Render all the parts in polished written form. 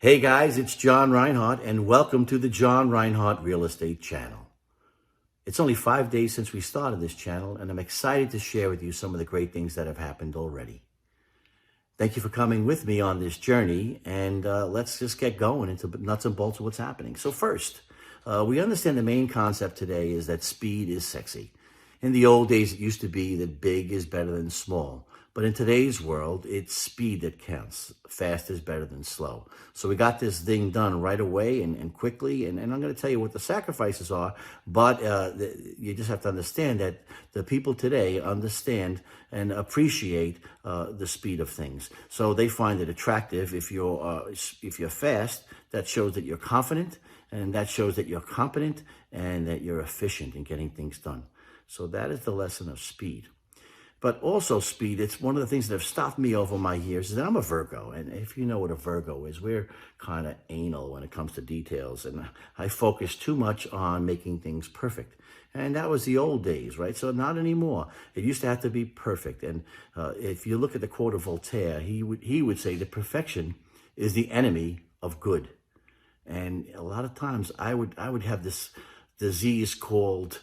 Hey guys, it's John Reinhardt, and welcome to the John Reinhardt Real Estate Channel. It's only 5 days since we started this channel, and I'm excited to share with you some of the great things that have happened already. Thank you for coming with me on this journey, and let's just get going into nuts and bolts of what's happening. So first, we understand the main concept today is that speed is sexy. In the old days, it used to be that big is better than small. But in today's world, it's speed that counts. Fast is better than slow. So we got this thing done right away and quickly. And I'm going to tell you what the sacrifices are. But you just have to understand that the people today understand and appreciate the speed of things. So they find it attractive. If you're fast, that shows that you're confident. And that shows that you're competent and that you're efficient in getting things done. So that is the lesson of speed. But also speed, it's one of the things that have stopped me over my years is that I'm a Virgo. And if you know what a Virgo is, we're kind of anal when it comes to details. And I focus too much on making things perfect. And that was the old days, right? So not anymore. It used to have to be perfect. And if you look at the quote of Voltaire, he would say that perfection is the enemy of good. And a lot of times I would have this disease called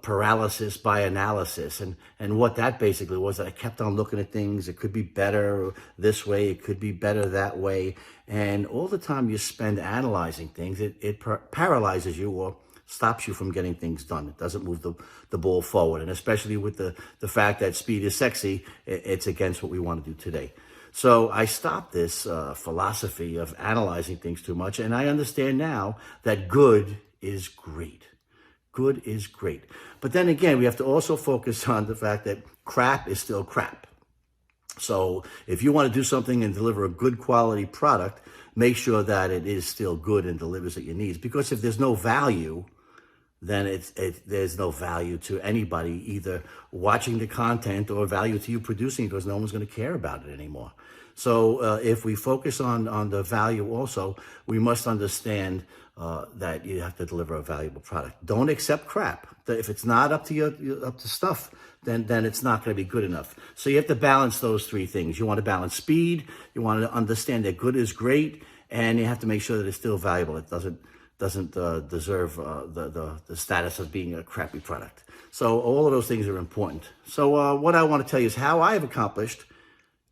paralysis by analysis. And what that basically was, that I kept on looking at things. It could be better this way. It could be better that way. And all the time you spend analyzing things, it paralyzes you or stops you from getting things done. It doesn't move the ball forward. And especially with the fact that speed is sexy, it's against what we want to do today. So I stopped this philosophy of analyzing things too much. And I understand now that good is great. Good is great. But then again, we have to also focus on the fact that crap is still crap. So if you want to do something and deliver a good quality product, make sure that it is still good and delivers what you need. Because if there's no value, then there's no value to anybody either watching the content or value to you producing, because no one's going to care about it anymore. So if we focus on the value also, we must understand that you have to deliver a valuable product. Don't accept crap. If it's not up to stuff, then it's not going to be good enough. So you have to balance those three things. You want to balance speed. You want to understand that good is great, and you have to make sure that it's still valuable. It doesn't deserve the status of being a crappy product. So all of those things are important. So what I want to tell you is how I've accomplished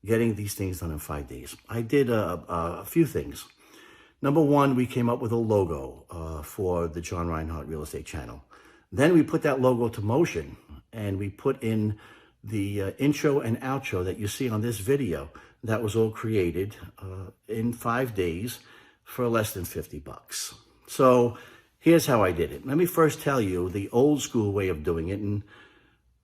getting these things done in 5 days. I did a few things. Number one, we came up with a logo for the John Reinhardt Real Estate Channel. Then we put that logo to motion, and we put in the intro and outro that you see on this video. That was all created in 5 days for less than $50. So here's how I did it. Let me first tell you the old school way of doing it and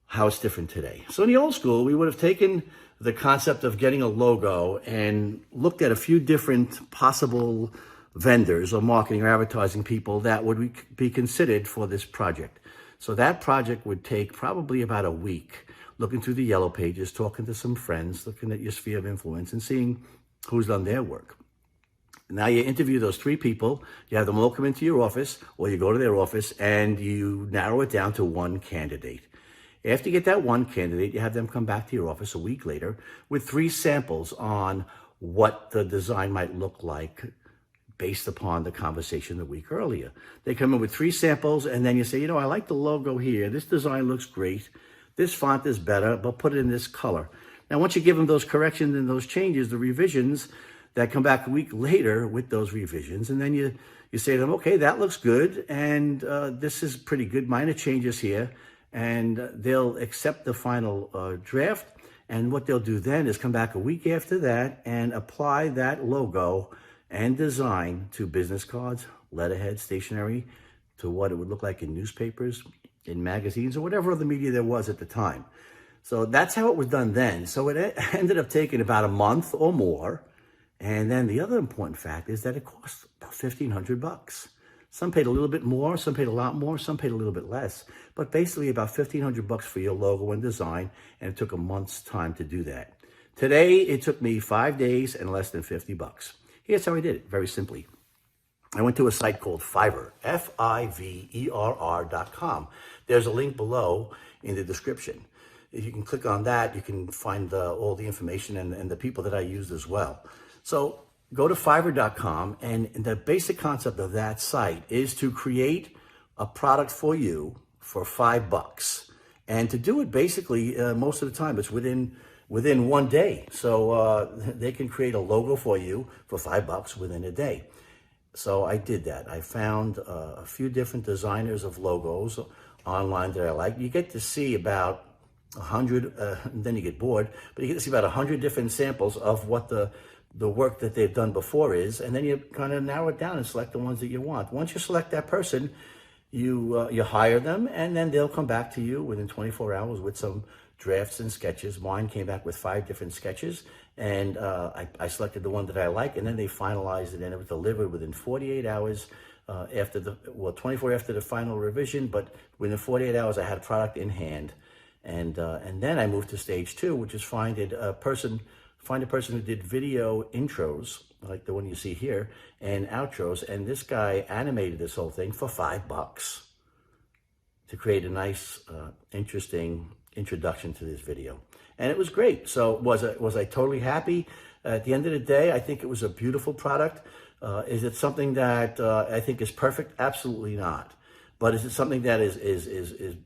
how it's different today. So in the old school, we would have taken the concept of getting a logo and looked at a few different possible vendors or marketing or advertising people that would be considered for this project. So that project would take probably about a week, looking through the yellow pages, talking to some friends, looking at your sphere of influence and seeing who's done their work. Now you interview those three people, you have them all come into your office, or you go to their office and you narrow it down to one candidate. After you get that one candidate, you have them come back to your office a week later with 3 samples on what the design might look like based upon the conversation the week earlier. They come in with 3 samples, and then you say, I like the logo here. This design looks great. This font is better, but put it in this color. Now, once you give them those corrections and those changes, the revisions that come back a week later with those revisions, and then you say to them, okay, that looks good, and this is pretty good, minor changes here, and they'll accept the final draft. And what they'll do then is come back a week after that and apply that logo and design to business cards, letterhead, stationery, to what it would look like in newspapers, in magazines, or whatever other media there was at the time. So that's how it was done then. So it ended up taking about a month or more. And then the other important fact is that it cost about $1,500. Some paid a little bit more, some paid a lot more, some paid a little bit less. But basically about $1,500 for your logo and design, and it took a month's time to do that. Today, it took me 5 days and less than $50. Here's how I did it, very simply. I went to a site called Fiverr, Fiverr.com. There's a link below in the description. If you can click on that, you can find all the information and the people that I used as well. So go to Fiverr.com, and the basic concept of that site is to create a product for you for $5. And to do it basically, most of the time, it's within one day. So they can create a logo for you for $5 within a day. So I did that. I found a few different designers of logos online that I like. You get to see about 100, then you get bored, but you get to see about 100 different samples of what the work that they've done before is, and then you kind of narrow it down and select the ones that you want. Once you select that person, you hire them, and then they'll come back to you within 24 hours with some drafts and sketches. Mine came back with 5 different sketches, and I selected the one that I like, and then they finalized it, and it was delivered within 48 hours after 24 after the final revision, but within 48 hours I had a product in hand. And then I moved to stage 2, which is find a person who did video intros, like the one you see here, and outros. And this guy animated this whole thing for $5 to create a nice, interesting introduction to this video. And it was great. So was I totally happy? At the end of the day, I think it was a beautiful product. Is it something that I think is perfect? Absolutely not. But is it something that is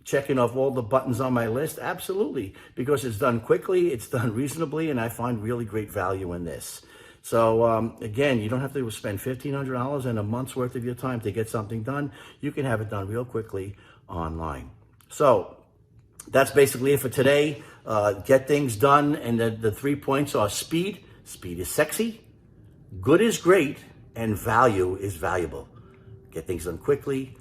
checking off all the buttons on my list? Absolutely, because it's done quickly, it's done reasonably, and I find really great value in this. So again, you don't have to spend $1,500 and a month's worth of your time to get something done. You can have it done real quickly online. So that's basically it for today. Get things done, and the 3 points are speed. Speed is sexy, good is great, and value is valuable. Get things done quickly.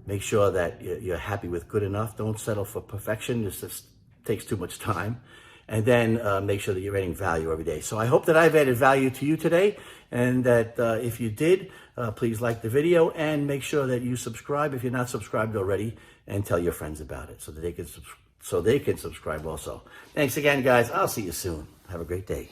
Make sure that you're happy with good enough. Don't settle for perfection. This just takes too much time. And then make sure that you're adding value every day. So I hope that I've added value to you today, and that if you did, please like the video and make sure that you subscribe if you're not subscribed already, and tell your friends about it so that they can subscribe also. Thanks again, guys. I'll see you soon. Have a great day.